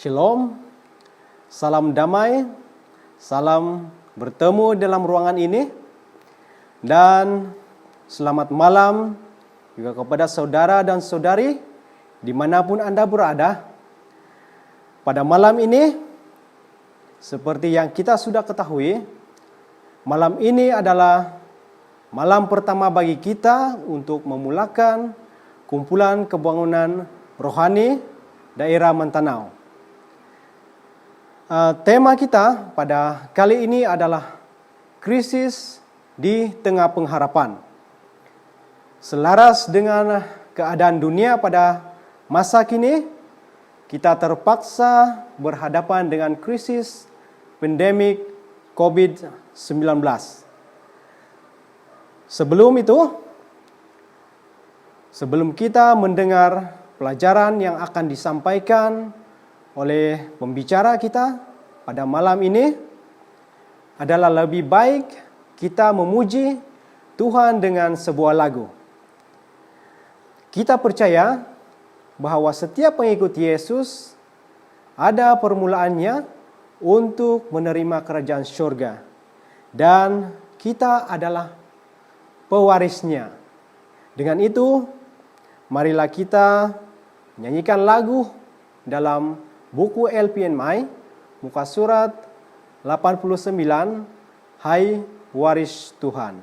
Shalom, salam damai, salam bertemu dalam ruangan ini, dan selamat malam juga kepada saudara dan saudari dimanapun Anda berada. Pada malam ini, seperti yang kita sudah ketahui, malam ini adalah malam pertama bagi kita untuk memulakan kumpulan kebangunan rohani daerah Mentanau. Tema kita pada kali ini adalah krisis di tengah pengharapan. Selaras dengan keadaan dunia pada masa kini, kita terpaksa berhadapan dengan krisis pandemik COVID-19. Sebelum kita mendengar pelajaran yang akan disampaikan oleh pembicara kita pada malam ini, adalah lebih baik kita memuji Tuhan dengan sebuah lagu. Kita percaya bahwa setiap pengikut Yesus ada permulaannya untuk menerima kerajaan surga, dan kita adalah pewarisnya. Dengan itu, marilah kita menyanyikan lagu dalam buku LPMI, muka surat 89, Hai Waris Tuhan.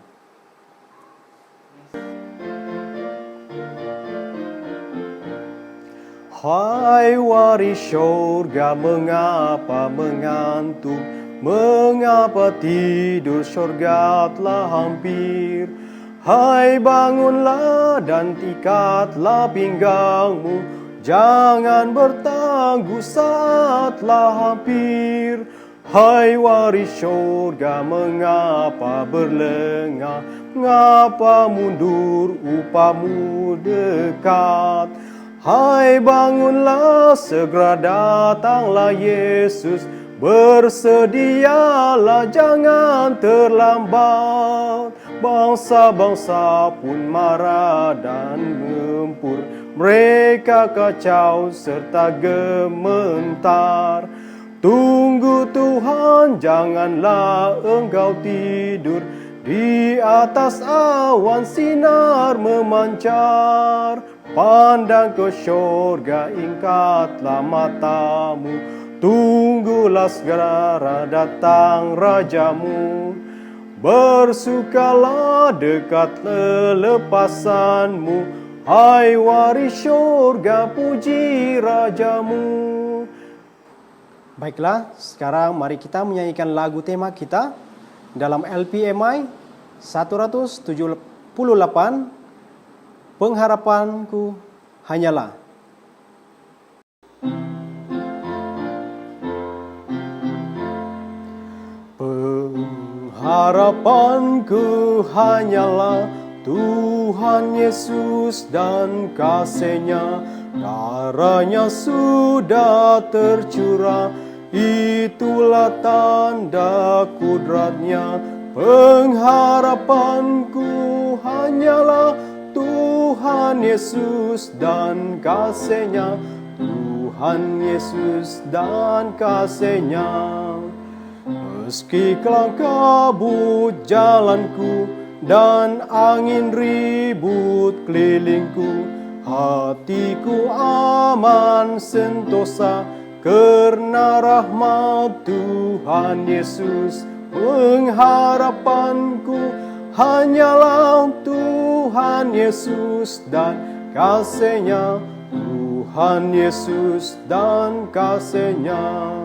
Hai waris surga, mengapa mengantuk? Mengapa tidur, surga telah hampir? Hai bangunlah dan ikatlah pinggangmu, jangan bertangguh, saatlah hampir. Hai waris surga, mengapa berlengah? Mengapa mundur, upahmu dekat? Hai bangunlah, segera datanglah Yesus. Bersedialah, jangan terlambat. Bangsa-bangsa pun marah dan gempur, mereka kacau serta gementar. Tunggu Tuhan, janganlah engkau tidur. Di atas awan sinar memancar. Pandang ke syurga, ingkatlah matamu. Tunggulah segera datang rajamu. Bersukalah, dekat lepasanmu. Hai waris syurga, puji rajamu. Baiklah, sekarang mari kita menyanyikan lagu tema kita dalam LPMI 178, Pengharapanku Hanyalah. Pengharapanku hanyalah Tuhan Yesus dan kasih-Nya. Darah-Nya sudah tercurah, itulah tanda kudrat-Nya. Pengharapanku hanyalah Tuhan Yesus dan kasih-Nya. Tuhan Yesus dan kasih-Nya. Meski kelam kabut jalanku dan angin ribut kelilingku, hatiku aman sentosa karena rahmat Tuhan Yesus. Pengharapanku hanyalah Tuhan Yesus dan kasih-Nya. Tuhan Yesus dan kasih-Nya.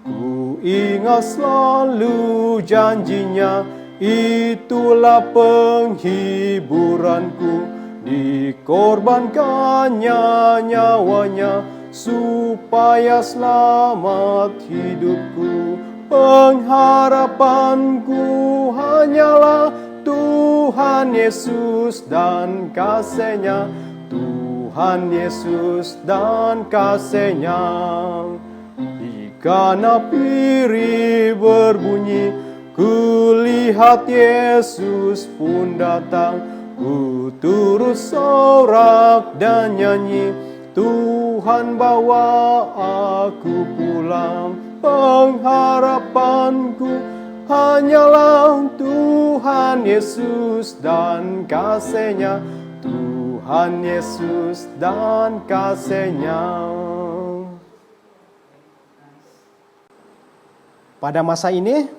Ku ingat selalu janji-Nya, itulah penghiburanku. Dikorbankannya nyawanya supaya selamat hidupku. Pengharapanku hanyalah Tuhan Yesus dan kasih-Nya. Tuhan Yesus dan kasih-Nya. Jika napiri berbunyi, kulihat Yesus pun datang. Ku turut sorak dan nyanyi, Tuhan bawa aku pulang, pengharapanku hanyalah Tuhan Yesus dan kasih-Nya, Tuhan Yesus dan kasih-Nya. Pada masa ini,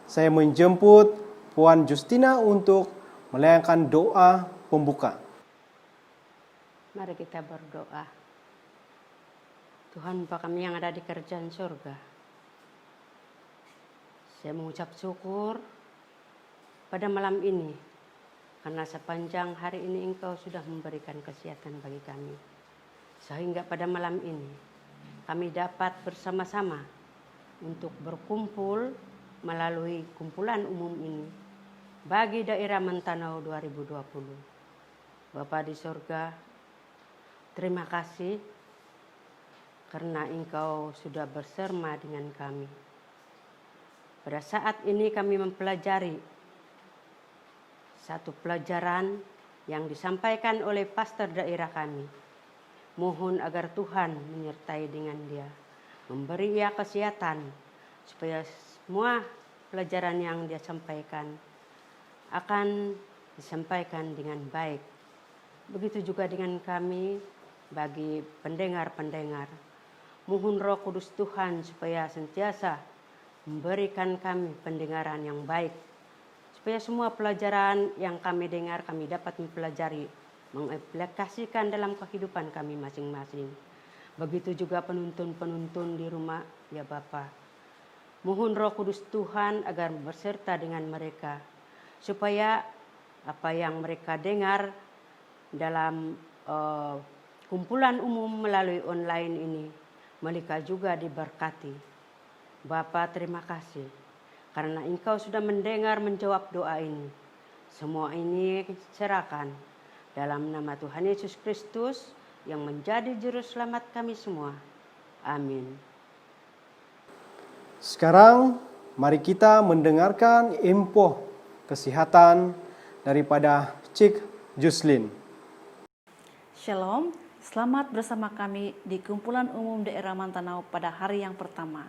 saya menjemput Puan Justina untuk melayangkan doa pembuka. Mari kita berdoa. Tuhan Bapa kami yang ada di kerajaan surga, saya mengucap syukur pada malam ini, karena sepanjang hari ini Engkau sudah memberikan kesehatan bagi kami. Sehingga pada malam ini, kami dapat bersama-sama untuk berkumpul melalui kumpulan umum ini bagi daerah Mentanau 2020. Bapa di surga, terima kasih karena Engkau sudah bersama dengan kami. Pada saat ini kami mempelajari satu pelajaran yang disampaikan oleh pastor daerah kami. Mohon agar Tuhan menyertai dengan dia, memberi ia kesehatan supaya semua pelajaran yang dia sampaikan akan disampaikan dengan baik. Begitu juga dengan kami, bagi pendengar-pendengar. Mohon Roh Kudus Tuhan supaya sentiasa memberikan kami pendengaran yang baik, supaya semua pelajaran yang kami dengar kami dapat mempelajari, mengaplikasikan dalam kehidupan kami masing-masing. Begitu juga penuntun-penuntun di rumah, ya Bapa. Mohon Roh Kudus Tuhan agar berserta dengan mereka, supaya apa yang mereka dengar dalam kumpulan umum melalui online ini, mereka juga diberkati. Bapa, terima kasih karena Engkau sudah mendengar menjawab doa ini. Semua ini serahkan dalam nama Tuhan Yesus Kristus yang menjadi juru selamat kami semua. Amin. Sekarang mari kita mendengarkan info kesehatan daripada Cik Juslin. Shalom, selamat bersama kami di kumpulan umum daerah Mentanau pada hari yang pertama.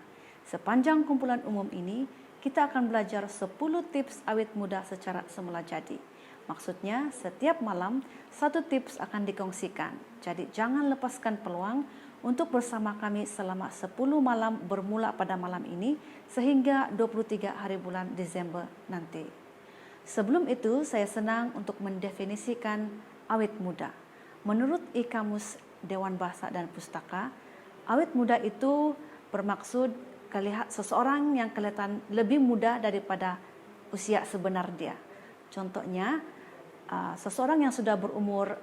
Sepanjang kumpulan umum ini, kita akan belajar 10 tips awet muda secara semula jadi. Maksudnya, setiap malam, 1 tips akan dikongsikan. Jadi, jangan lepaskan peluang untuk bersama kami selama 10 malam bermula pada malam ini, sehingga 23 hari bulan Desember nanti. Sebelum itu, saya senang untuk mendefinisikan awet muda. Menurut I-Kamus Dewan Bahasa dan Pustaka, awet muda itu bermaksud seseorang yang kelihatan lebih muda daripada usia sebenar dia. Contohnya, seseorang yang sudah berumur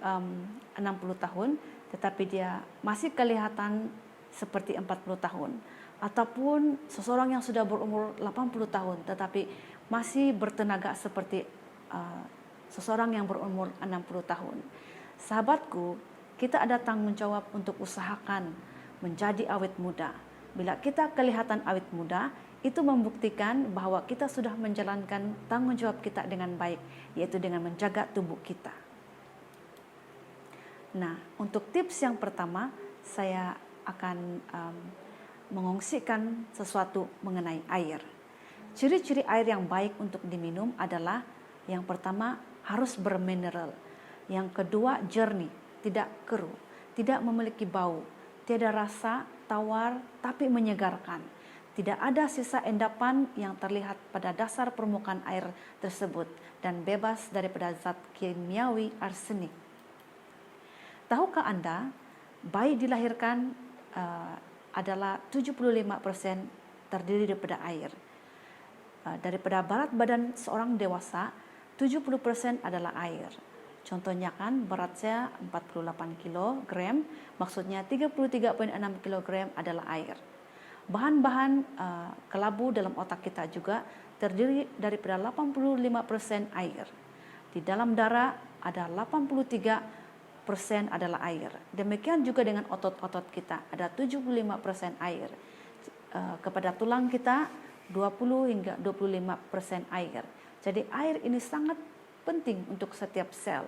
60 tahun, tetapi dia masih kelihatan seperti 40 tahun. Ataupun seseorang yang sudah berumur 80 tahun, tetapi masih bertenaga seperti seseorang yang berumur 60 tahun. Sahabatku, kita ada tanggung jawab untuk usahakan menjadi awet muda. Bila kita kelihatan awet muda, itu membuktikan bahwa kita sudah menjalankan tanggung jawab kita dengan baik, yaitu dengan menjaga tubuh kita. Nah, untuk tips yang pertama, saya akan mengongsikan sesuatu mengenai air. Ciri-ciri air yang baik untuk diminum adalah yang pertama harus bermineral. Yang kedua jernih, tidak keruh, tidak memiliki bau, tiada rasa, tawar, tapi menyegarkan. Tidak ada sisa endapan yang terlihat pada dasar permukaan air tersebut dan bebas daripada zat kimiawi arsenik. Tahukah Anda, bayi dilahirkan adalah 75% terdiri daripada air. Daripada berat badan seorang dewasa, 70% adalah air. Contohnya kan berat saya 48 kg, maksudnya 33,6 kg adalah air. Bahan-bahan kelabu dalam otak kita juga terdiri daripada 85% air. Di dalam darah ada 83% adalah air. Demikian juga dengan otot-otot kita, ada 75% air. Kepada tulang kita 20 hingga 25% air. Jadi air ini sangat penting untuk setiap sel.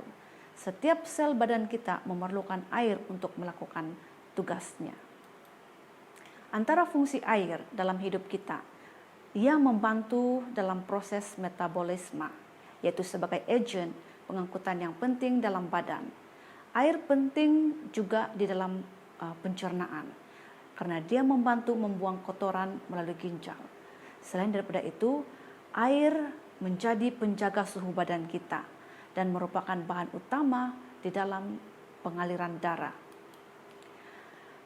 Setiap sel badan kita memerlukan air untuk melakukan tugasnya. Antara fungsi air dalam hidup kita, ia membantu dalam proses metabolisme, yaitu sebagai agen pengangkutan yang penting dalam badan. Air penting juga di dalam pencernaan, karena dia membantu membuang kotoran melalui ginjal. Selain daripada itu, air menjadi penjaga suhu badan kita dan merupakan bahan utama di dalam pengaliran darah.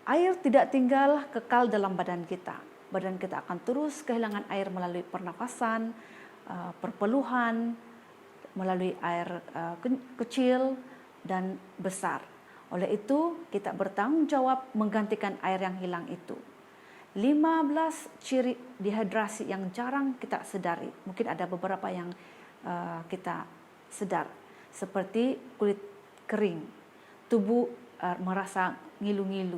Air tidak tinggal kekal dalam badan kita. Badan kita akan terus kehilangan air melalui pernafasan, perpeluhan, melalui air kecil dan besar. Oleh itu, kita bertanggung jawab menggantikan air yang hilang itu. 15 ciri dehidrasi yang jarang kita sedari. Mungkin ada beberapa yang kita sedar. Seperti kulit kering, tubuh merasa ngilu-ngilu,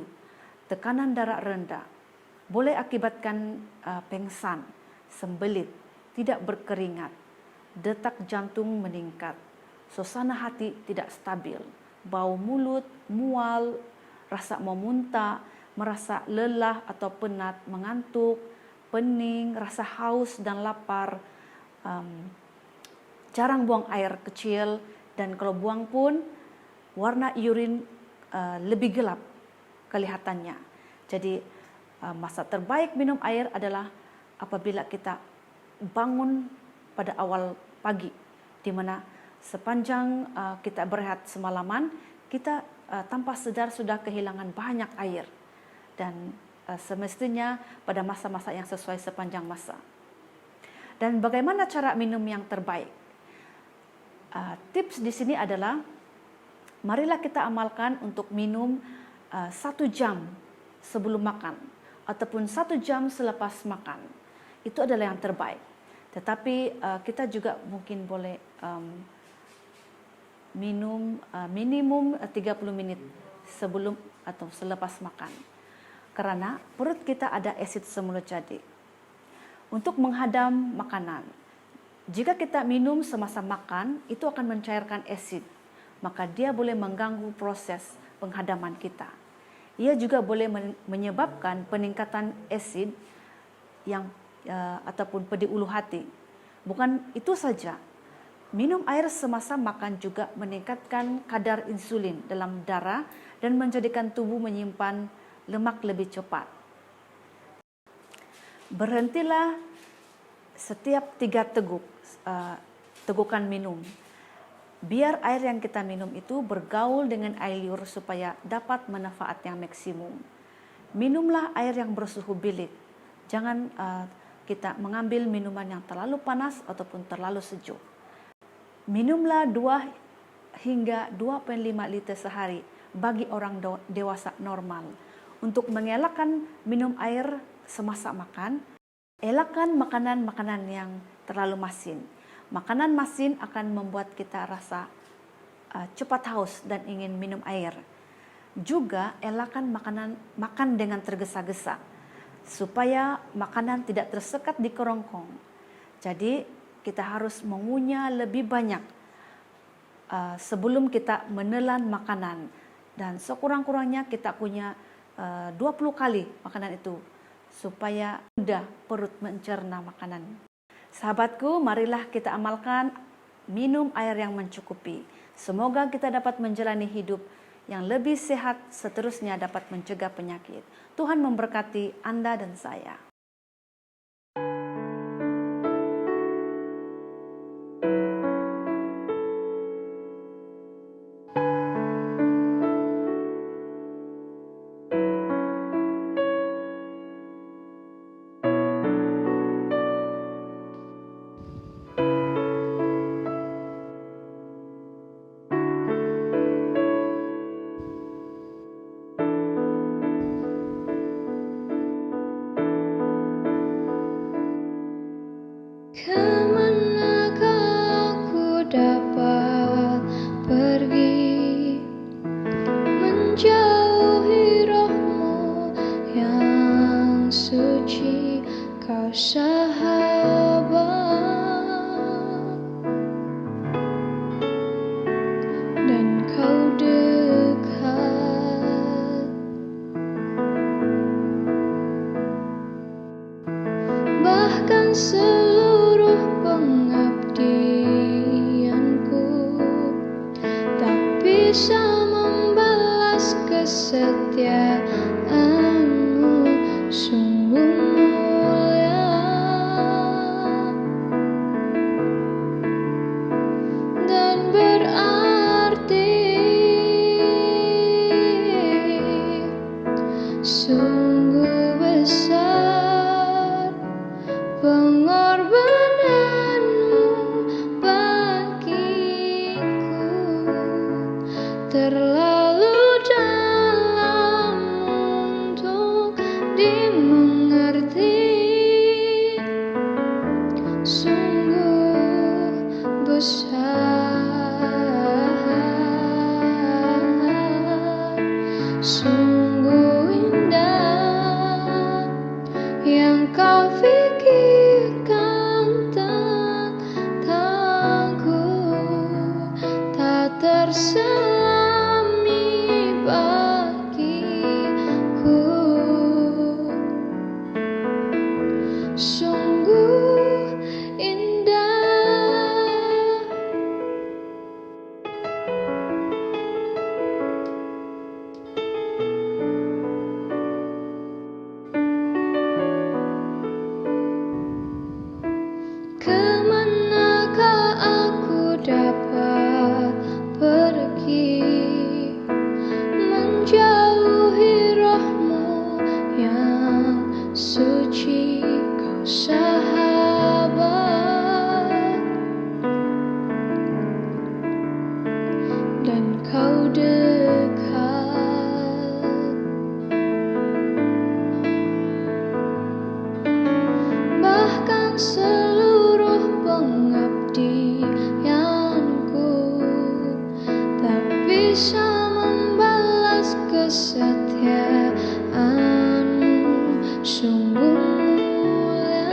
tekanan darah rendah, boleh akibatkan pengsan, sembelit, tidak berkeringat, detak jantung meningkat, suasana hati tidak stabil, bau mulut, mual, rasa mau muntah, merasa lelah atau penat, mengantuk, pening, rasa haus dan lapar, jarang buang air kecil, dan kalau buang pun warna urin lebih gelap kelihatannya. Jadi masa terbaik minum air adalah apabila kita bangun pada awal pagi, di mana sepanjang kita berehat semalaman, kita tanpa sadar sudah kehilangan banyak air. Dan semestinya pada masa-masa yang sesuai sepanjang masa. Dan bagaimana cara minum yang terbaik? Tips di sini adalah, marilah kita amalkan untuk minum 1 jam sebelum makan ataupun 1 jam selepas makan. Itu adalah yang terbaik. Tetapi kita juga mungkin boleh minum minimum 30 menit sebelum atau selepas makan. Karena perut kita ada asid semula jadi. Untuk menghadam makanan, jika kita minum semasa makan, itu akan mencairkan asid. Maka dia boleh mengganggu proses penghadaman kita. Ia juga boleh menyebabkan peningkatan asid yang ataupun di ulu hati. Bukan itu saja, minum air semasa makan juga meningkatkan kadar insulin dalam darah dan menjadikan tubuh menyimpan lemak lebih cepat. Berhentilah setiap 3 tegukan minum. Biar air yang kita minum itu bergaul dengan air liur supaya dapat manfaat yang maksimum. Minumlah air yang bersuhu bilik. Jangan kita mengambil minuman yang terlalu panas ataupun terlalu sejuk. Minumlah 2 hingga 2,5 liter sehari bagi orang dewasa normal. Untuk mengelakkan minum air semasa makan, elakkan makanan-makanan yang terlalu masin. Makanan masin akan membuat kita rasa cepat haus dan ingin minum air. Juga elakkan makan dengan tergesa-gesa, supaya makanan tidak tersekat di kerongkong. Jadi kita harus mengunyah lebih banyak sebelum kita menelan makanan. Dan sekurang-kurangnya kita kunyah 20 kali makanan itu, supaya mudah perut mencerna makanan. Sahabatku, marilah kita amalkan minum air yang mencukupi. Semoga kita dapat menjalani hidup yang lebih sehat, seterusnya dapat mencegah penyakit. Tuhan memberkati Anda dan saya. terselami bagiku. Sungguh indah. Kemanakah aku dapat pergi, menjauhi rohmu yang suci, kau sahabat, dan kau dekat. Bahkan seluruh pengabdianku tak bisa membalas kesetiaanmu. Sungguh mulia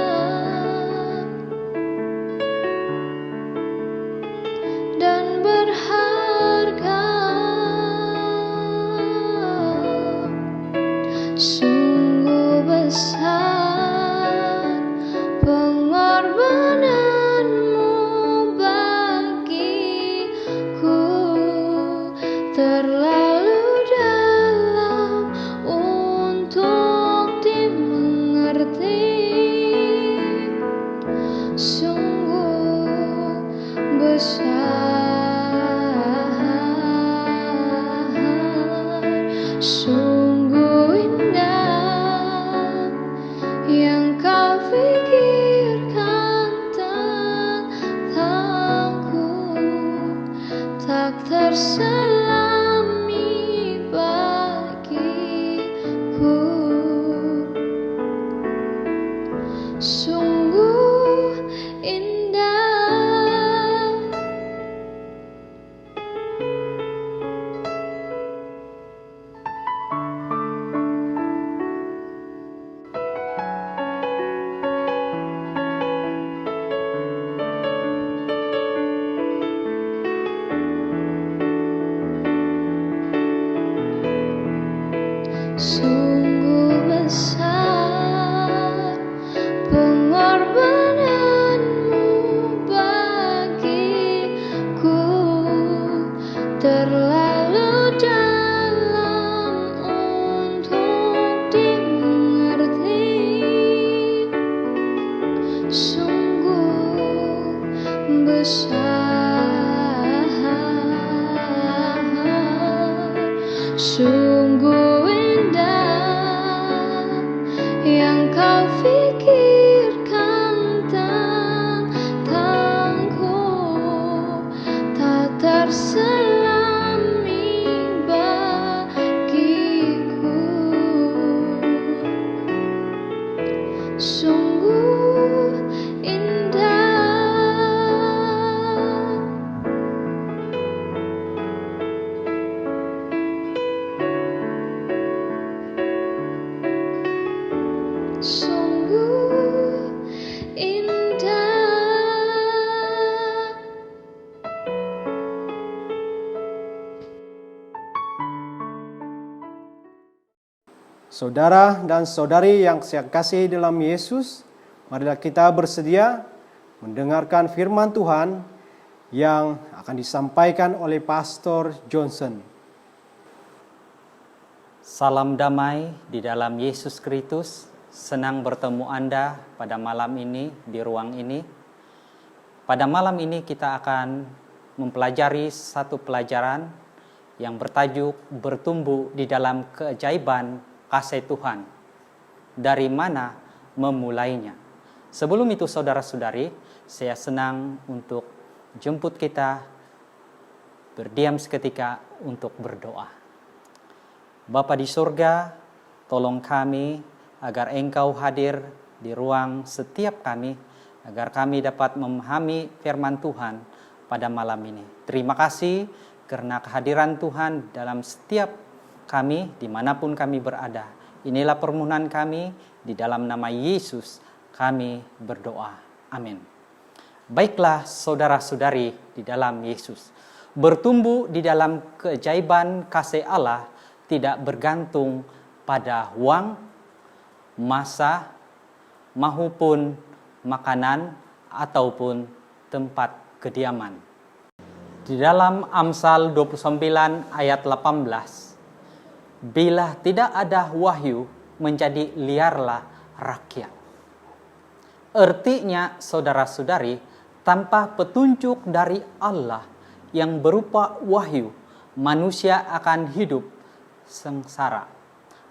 dan berharga. Sungguh besar pengorbananmu bagiku, terlalu dalam untuk dimengerti. Sungguh besar, sungguh indah yang kau pikirkan tentangku, tak terselami bagiku. Sungguh indah. Sungguh besar pengorbananmu bagiku, terlalu dalam untuk dimengerti. Sungguh besar, sungguh indah yang kau pikirkan tentangku, tak terselami bagiku. Sungguh indah. Sungguh indah. Saudara dan saudari yang saya kasihi dalam Yesus, marilah kita bersedia mendengarkan firman Tuhan yang akan disampaikan oleh Pastor Johnson. Salam damai di dalam Yesus Kristus. Senang bertemu Anda pada malam ini di ruang ini. Pada malam ini kita akan mempelajari satu pelajaran yang bertajuk bertumbuh di dalam keajaiban kasih Tuhan. Dari mana memulainya? Sebelum itu saudara-saudari, saya senang untuk jemput kita berdiam seketika untuk berdoa. Bapa di surga, tolong kami agar Engkau hadir di ruang setiap kami, agar kami dapat memahami firman Tuhan pada malam ini. Terima kasih karena kehadiran Tuhan dalam setiap kami, dimanapun kami berada. Inilah permohonan kami, di dalam nama Yesus kami berdoa. Amin. Baiklah saudara-saudari di dalam Yesus. Bertumbuh di dalam keajaiban kasih Allah tidak bergantung pada uang, masa, maupun makanan ataupun tempat kediaman. Di dalam Amsal 29 ayat 18, bila tidak ada wahyu, menjadi liarlah rakyat. Artinya, saudara-saudari, tanpa petunjuk dari Allah yang berupa wahyu, manusia akan hidup sengsara.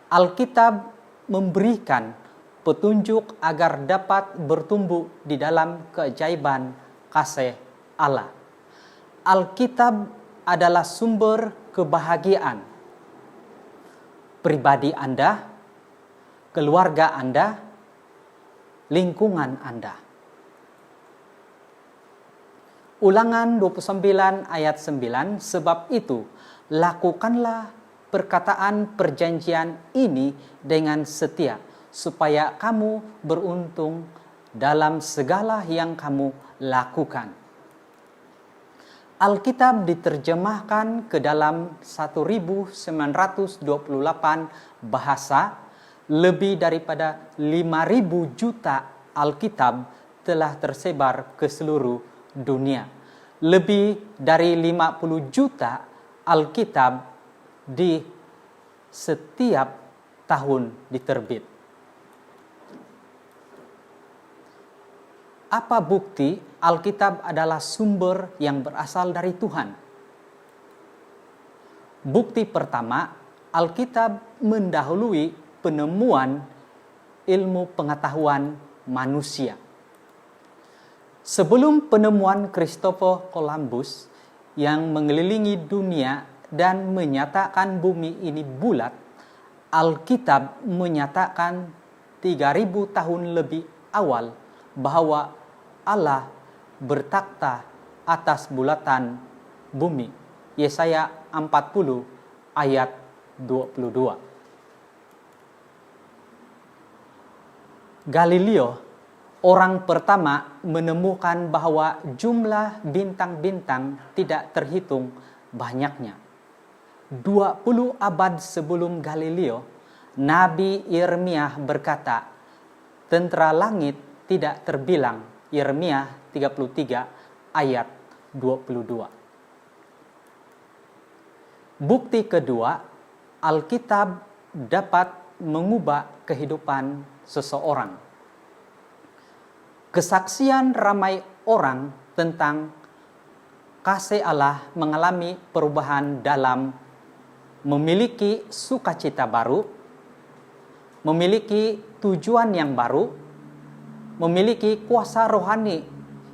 Alkitab memberikan petunjuk agar dapat bertumbuh di dalam keajaiban kasih Allah. Alkitab adalah sumber kebahagiaan pribadi Anda, keluarga Anda, lingkungan Anda. Ulangan 29 ayat 9, sebab itu lakukanlah perkataan perjanjian ini dengan setia, supaya kamu beruntung dalam segala yang kamu lakukan. Alkitab diterjemahkan ke dalam 1928 bahasa, lebih daripada 5.000 juta Alkitab telah tersebar ke seluruh dunia. Lebih dari 50 juta Alkitab di setiap tahun diterbit. Apa bukti Alkitab adalah sumber yang berasal dari Tuhan? Bukti pertama, Alkitab mendahului penemuan ilmu pengetahuan manusia. Sebelum penemuan Christopher Columbus yang mengelilingi dunia dan menyatakan bumi ini bulat, Alkitab menyatakan 3.000 tahun lebih awal bahwa Allah bertakhta atas bulatan bumi. Yesaya 40 ayat 22. Galileo, orang pertama menemukan bahwa jumlah bintang-bintang tidak terhitung banyaknya. 20 abad sebelum Galileo, Nabi Yeremia berkata, tentara langit tidak terbilang. Yeremia 33 ayat 22. Bukti kedua, Alkitab dapat mengubah kehidupan seseorang. Kesaksian ramai orang tentang kasih Allah mengalami perubahan dalam memiliki sukacita baru, memiliki tujuan yang baru, memiliki kuasa rohani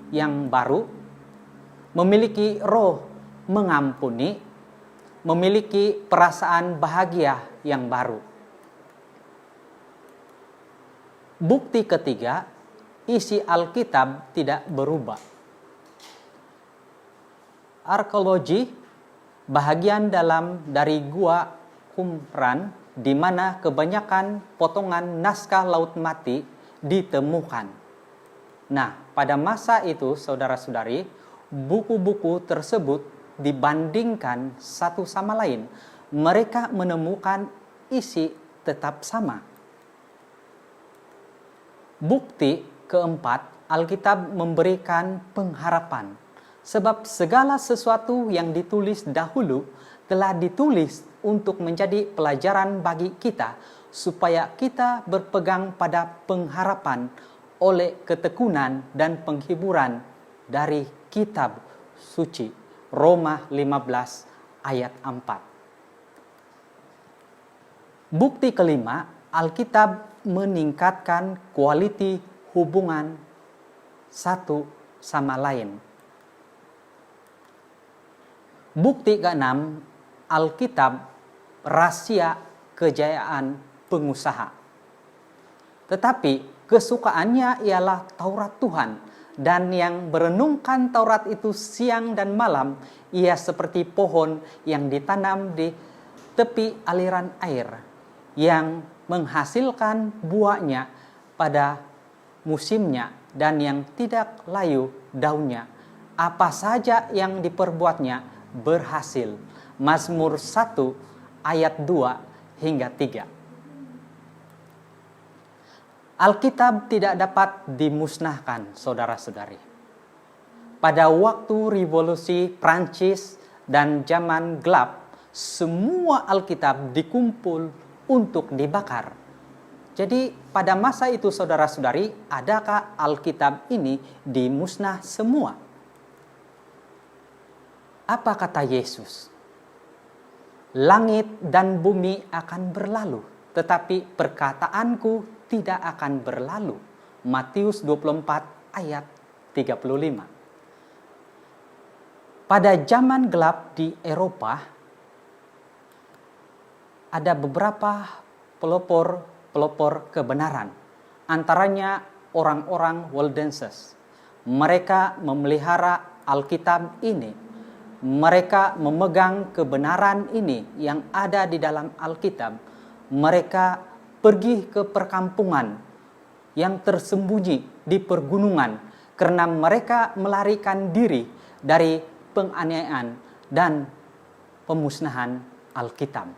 yang baru, memiliki roh mengampuni, memiliki perasaan bahagia yang baru. Bukti ketiga, isi Alkitab tidak berubah. Arkeologi, bahagian dalam dari Gua Qumran, di mana kebanyakan potongan naskah Laut Mati ditemukan. Nah, pada masa itu, saudara-saudari, buku-buku tersebut dibandingkan satu sama lain. Mereka menemukan isi tetap sama. Bukti keempat, Alkitab memberikan pengharapan. Sebab segala sesuatu yang ditulis dahulu telah ditulis untuk menjadi pelajaran bagi kita, supaya kita berpegang pada pengharapan oleh ketekunan dan penghiburan dari kitab suci. Roma 15 ayat 4. Bukti kelima, Alkitab meningkatkan kualiti hubungan satu sama lain. Bukti keenam, Alkitab rahasia kejayaan pengusaha. Tetapi kesukaannya ialah Taurat Tuhan, dan yang berenungkan Taurat itu siang dan malam, ia seperti pohon yang ditanam di tepi aliran air, yang menghasilkan buahnya pada musimnya dan yang tidak layu daunnya. Apa saja yang diperbuatnya berhasil. Mazmur 1 ayat 2 hingga 3. Alkitab tidak dapat dimusnahkan, saudara-saudari. Pada waktu revolusi Prancis dan zaman gelap, semua Alkitab dikumpul untuk dibakar. Jadi pada masa itu, saudara-saudari, adakah Alkitab ini dimusnah semua? Apa kata Yesus? Langit dan bumi akan berlalu, tetapi perkataanku tidak akan berlalu. Matius 24 ayat 35. Pada zaman gelap di Eropa, ada beberapa pelopor kebenaran. Antaranya orang-orang Waldenses. Mereka memelihara Alkitab ini. Mereka memegang kebenaran ini yang ada di dalam Alkitab. Mereka pergi ke perkampungan yang tersembunyi di pergunungan karena mereka melarikan diri dari penganiayaan dan pemusnahan Alkitab.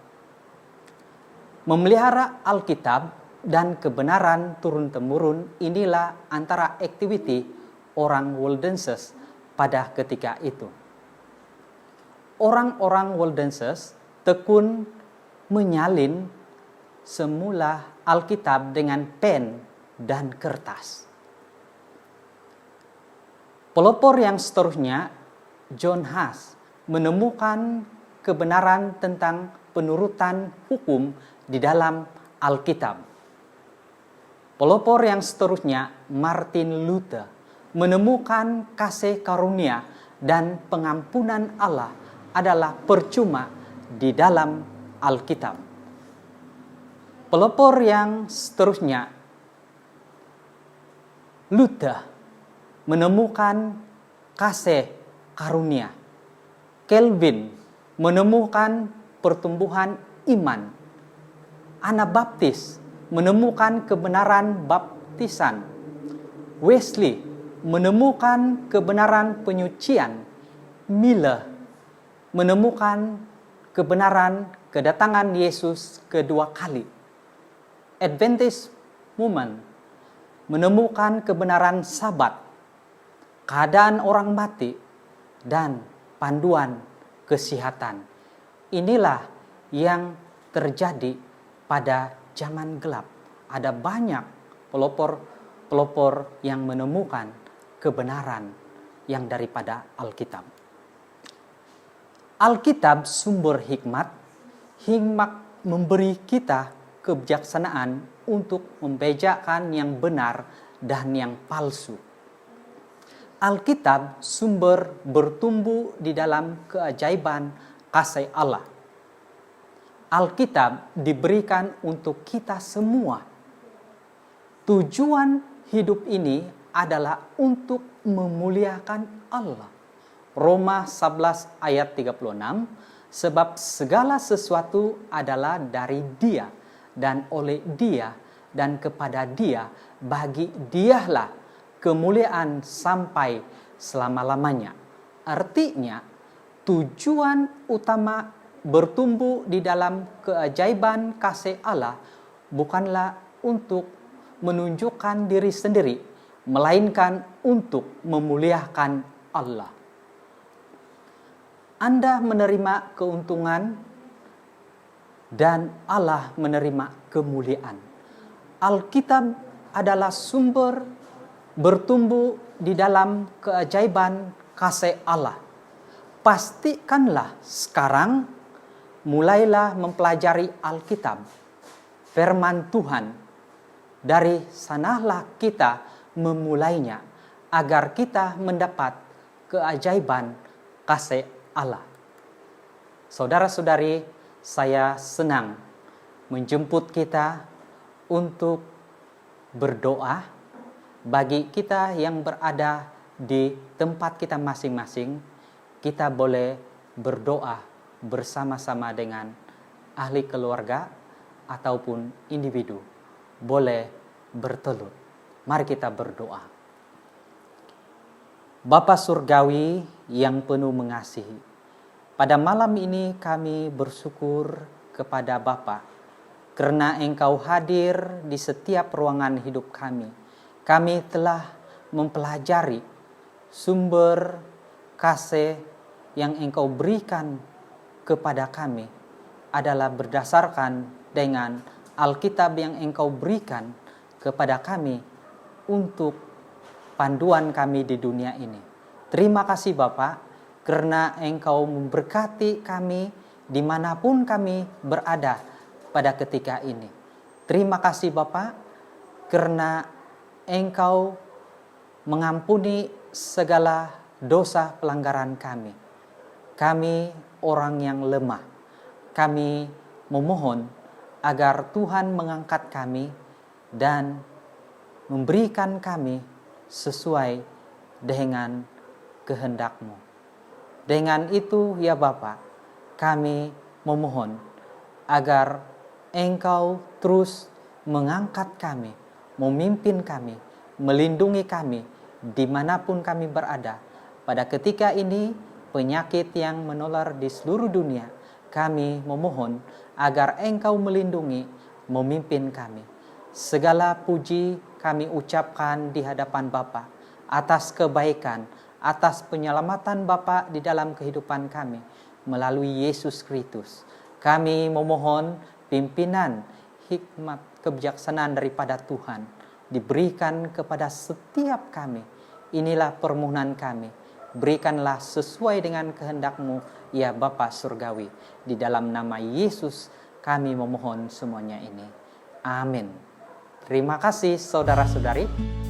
Memelihara Alkitab dan kebenaran turun-temurun inilah antara aktiviti orang Waldenses pada ketika itu. Orang-orang Waldenses tekun menyalin semula Alkitab dengan pen dan kertas. Pelopor yang seterusnya, John Huss, menemukan kebenaran tentang penurutan hukum di dalam Alkitab. Pelopor yang seterusnya, Martin Luther, menemukan kasih karunia dan pengampunan Allah adalah percuma di dalam Alkitab. Pelopor yang seterusnya, Luther, menemukan kasih karunia. Calvin menemukan pertumbuhan iman. Anabaptis menemukan kebenaran baptisan. Wesley menemukan kebenaran penyucian. Miller menemukan kebenaran kedatangan Yesus kedua kali. Adventist Movement menemukan kebenaran Sabat, keadaan orang mati, dan panduan kesehatan. Inilah yang terjadi pada zaman gelap. Ada banyak pelopor yang menemukan kebenaran yang daripada Alkitab. Alkitab sumber hikmat. Hikmat memberi kita kebijaksanaan untuk membedakan yang benar dan yang palsu. Alkitab sumber bertumbuh di dalam keajaiban kasih Allah. Alkitab diberikan untuk kita semua. Tujuan hidup ini adalah untuk memuliakan Allah. Roma 11 ayat 36, sebab segala sesuatu adalah dari Dia dan oleh Dia dan kepada Dia, bagi Dialah kemuliaan sampai selama-lamanya. Artinya, tujuan utama bertumbuh di dalam keajaiban kasih Allah bukanlah untuk menunjukkan diri sendiri, melainkan untuk memuliakan Allah. Anda menerima keuntungan dan Allah menerima kemuliaan. Alkitab adalah sumber bertumbuh di dalam keajaiban kasih Allah. Pastikanlah sekarang mulailah mempelajari Alkitab, firman Tuhan. Dari sanalah kita memulainya agar kita mendapat keajaiban kasih Allah. Saudara-saudari, saya senang menjemput kita untuk berdoa. Bagi kita yang berada di tempat kita masing-masing, kita boleh berdoa bersama-sama dengan ahli keluarga ataupun individu. Boleh bertelut. Mari kita berdoa. Bapa Surgawi yang penuh mengasihi, Pada malam ini kami bersyukur kepada Bapa karena Engkau hadir di setiap ruangan hidup kami. Kami telah mempelajari sumber kasih yang Engkau berikan kepada kami adalah berdasarkan dengan Alkitab yang Engkau berikan kepada kami untuk panduan kami di dunia ini. Terima kasih Bapak, karena Engkau memberkati kami dimanapun kami berada pada ketika ini. Terima kasih Bapak, karena Engkau mengampuni segala dosa pelanggaran kami. Kami orang yang lemah. Kami memohon agar Tuhan mengangkat kami dan memberikan kami sesuai dengan kehendak-Mu. Dengan itu ya Bapa, kami memohon agar Engkau terus mengangkat kami, memimpin kami, melindungi kami dimanapun kami berada. Pada ketika ini penyakit yang menular di seluruh dunia, kami memohon agar Engkau melindungi, memimpin kami. Segala puji kami ucapkan di hadapan Bapa atas kebaikan, atas penyelamatan Bapa di dalam kehidupan kami melalui Yesus Kristus. Kami memohon pimpinan, hikmat, kebijaksanaan daripada Tuhan diberikan kepada setiap kami. Inilah permohonan kami. Berikanlah sesuai dengan kehendak-Mu, ya Bapa Surgawi. Di dalam nama Yesus kami memohon semuanya ini. Amin. Terima kasih saudara-saudari.